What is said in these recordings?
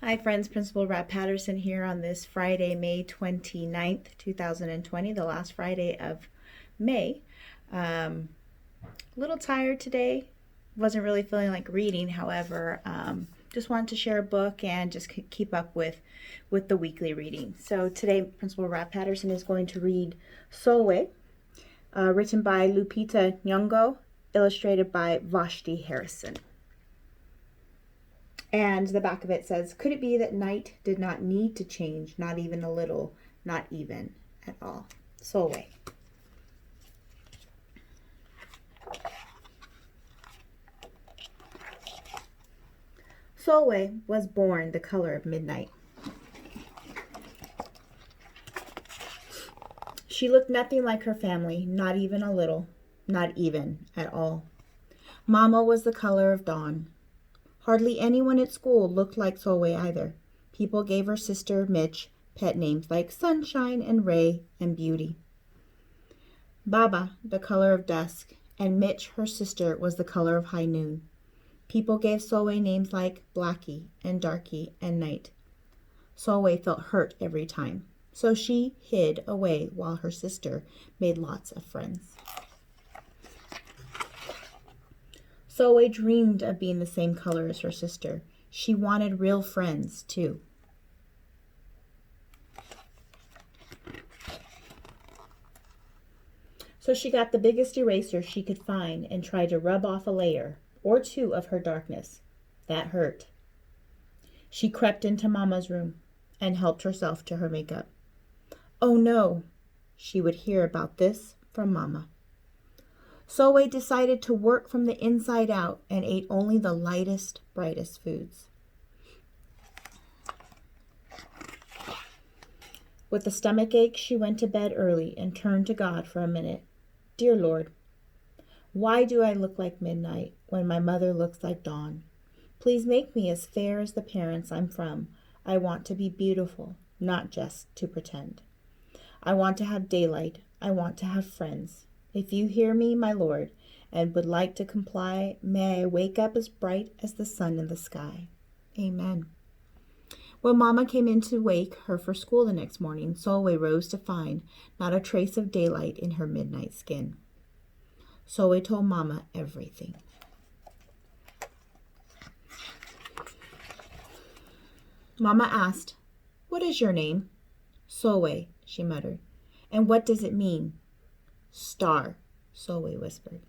Hi friends, Principal Rabb-Patterson here on this Friday, May 29th, 2020, the last Friday of May. A little tired today. Wasn't really feeling like reading, however, just wanted to share a book and just keep up with the weekly reading. So today, Principal Rabb-Patterson is going to read Sulwe, written by Lupita Nyong'o, illustrated by Vashti Harrison. And the back of it says, could it be that night did not need to change, not even a little, not even at all? Sulwe. Sulwe was born the color of midnight. She looked nothing like her family, not even a little, not even at all. Mama was the color of dawn. Hardly anyone at school looked like Sulwe either. People gave her sister, Mitch, pet names like Sunshine and Ray and Beauty. Baba, the color of dusk, and Mitch, her sister, was the color of high noon. People gave Sulwe names like Blackie and Darky and Night. Sulwe felt hurt every time, so she hid away while her sister made lots of friends. Sulwe dreamed of being the same color as her sister. She wanted real friends, too. So she got the biggest eraser she could find and tried to rub off a layer or two of her darkness. That hurt. She crept into Mama's room and helped herself to her makeup. Oh no, she would hear about this from Mama. Sulwe decided to work from the inside out and ate only the lightest, brightest foods. With a stomach ache, she went to bed early and turned to God for a minute. Dear Lord, why do I look like midnight when my mother looks like dawn? Please make me as fair as the parents I'm from. I want to be beautiful, not just to pretend. I want to have daylight. I want to have friends. If you hear me, my Lord, and would like to comply, may I wake up as bright as the sun in the sky. Amen. When Mama came in to wake her for school the next morning, Sulwe rose to find not a trace of daylight in her midnight skin. Sulwe told Mama everything. Mama asked, "What is your name?" "Sulwe," she muttered. "And what does it mean?" "Star," Sulwe whispered.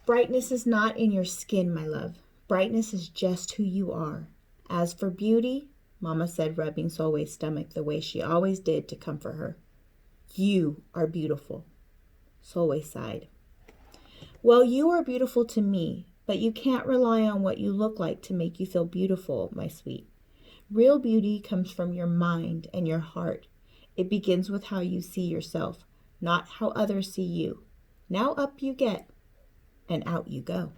Brightness is not in your skin, my love. Brightness is just who you are. As for beauty, Mama said, rubbing Sulwe's stomach the way she always did to comfort her, you are beautiful. Sulwe sighed. Well, you are beautiful to me, but you can't rely on what you look like to make you feel beautiful, my sweet. Real beauty comes from your mind and your heart. It begins with how you see yourself, not how others see you. Now up you get, and out you go.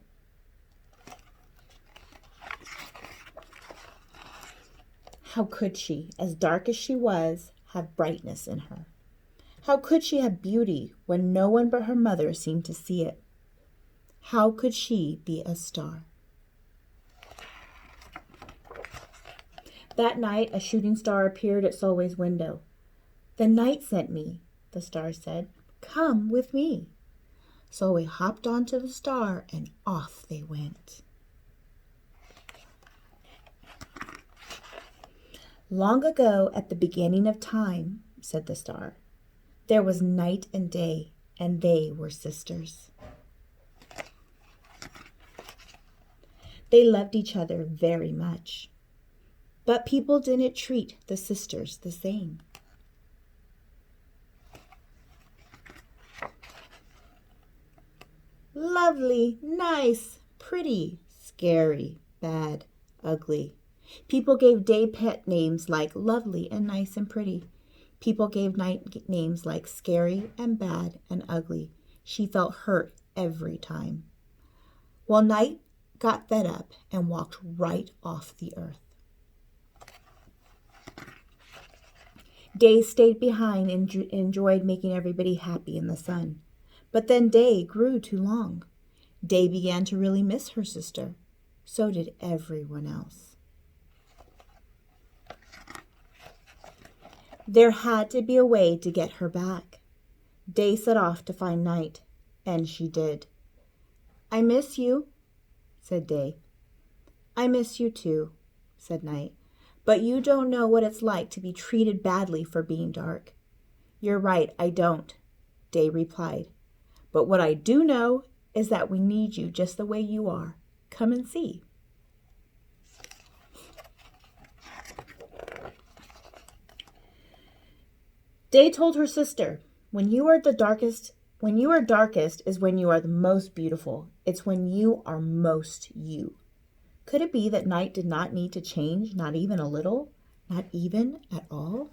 How could she, as dark as she was, have brightness in her? How could she have beauty when no one but her mother seemed to see it? How could she be a star? That night, a shooting star appeared at Sulwe's window. The night sent me, the star said. Come with me. Sulwe hopped onto the star and off they went. Long ago, at the beginning of time, said the star, there was night and day, and they were sisters. They loved each other very much. But people didn't treat the sisters the same. Lovely, nice, pretty, scary, bad, ugly. People gave day pet names like lovely and nice and pretty. People gave night names like scary and bad and ugly. She felt hurt every time. Well, night got fed up and walked right off the earth. Day stayed behind and enjoyed making everybody happy in the sun. But then day grew too long. Day began to really miss her sister. So did everyone else. There had to be a way to get her back. Day set off to find Night, and she did. "I miss you," said Day. "I miss you too," said Night. "But you don't know what it's like to be treated badly for being dark." "You're right, I don't," Day replied. "But what I do know is that we need you just the way you are. Come and see." Day told her sister, when you are darkest is when you are the most beautiful. It's when you are most you. Could it be that Night did not need to change, not even a little, not even at all?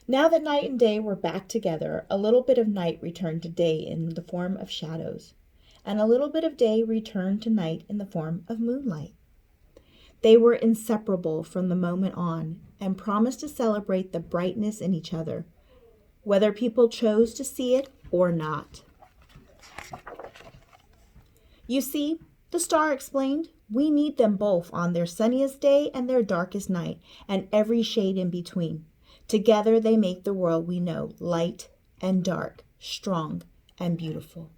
Now that Night and Day were back together, a little bit of Night returned to Day in the form of shadows, and a little bit of Day returned to Night in the form of moonlight. They were inseparable from the moment on, and promised to celebrate the brightness in each other, whether people chose to see it or not. "You see," the star explained, "we need them both on their sunniest day and their darkest night, and every shade in between. Together they make the world we know, light and dark, strong and beautiful."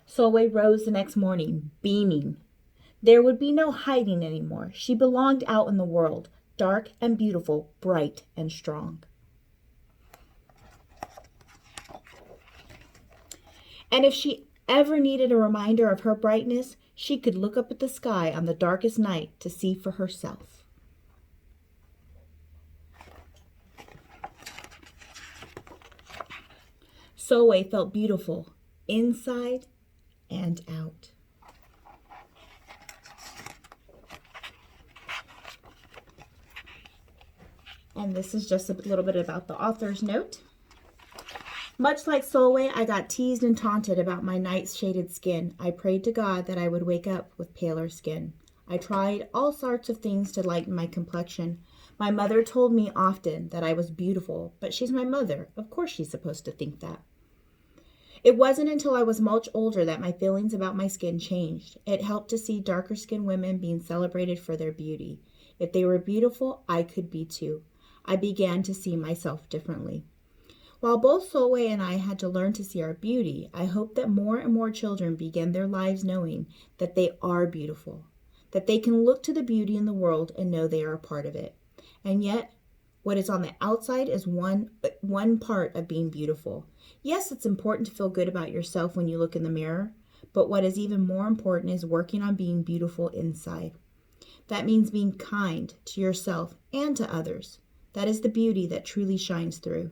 Sulwe rose the next morning, beaming. There would be no hiding anymore. She belonged out in the world, dark and beautiful, bright and strong. And if she ever needed a reminder of her brightness, she could look up at the sky on the darkest night to see for herself. Sulwe felt beautiful, inside and out. And this is just a little bit about the author's note. "Much like Sulwe, I got teased and taunted about my night-shaded skin. I prayed to God that I would wake up with paler skin. I tried all sorts of things to lighten my complexion. My mother told me often that I was beautiful, but she's my mother. Of course she's supposed to think that. It wasn't until I was much older that my feelings about my skin changed. It helped to see darker-skinned women being celebrated for their beauty. If they were beautiful, I could be too. I began to see myself differently. While both Sulwe and I had to learn to see our beauty, I hope that more and more children begin their lives knowing that they are beautiful, that they can look to the beauty in the world and know they are a part of it. And yet, what is on the outside is one part of being beautiful. Yes, it's important to feel good about yourself when you look in the mirror, but what is even more important is working on being beautiful inside. That means being kind to yourself and to others. That is the beauty that truly shines through.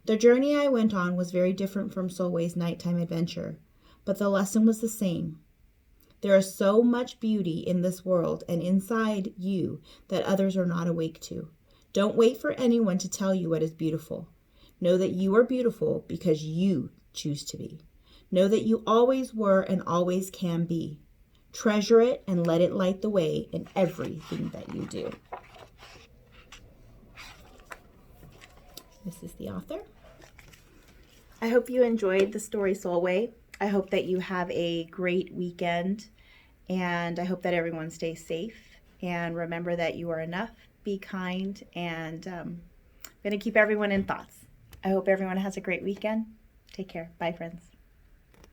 The journey I went on was very different from Sulwe's nighttime adventure, but the lesson was the same. There is so much beauty in this world and inside you that others are not awake to. Don't wait for anyone to tell you what is beautiful. Know that you are beautiful because you choose to be. Know that you always were and always can be. Treasure it and let it light the way in everything that you do. This is the author. I hope you enjoyed the story, Sulwe. I hope that you have a great weekend, and I hope that everyone stays safe. And remember that you are enough. Be kind, and I'm going to keep everyone in thoughts. I hope everyone has a great weekend. Take care. Bye, friends.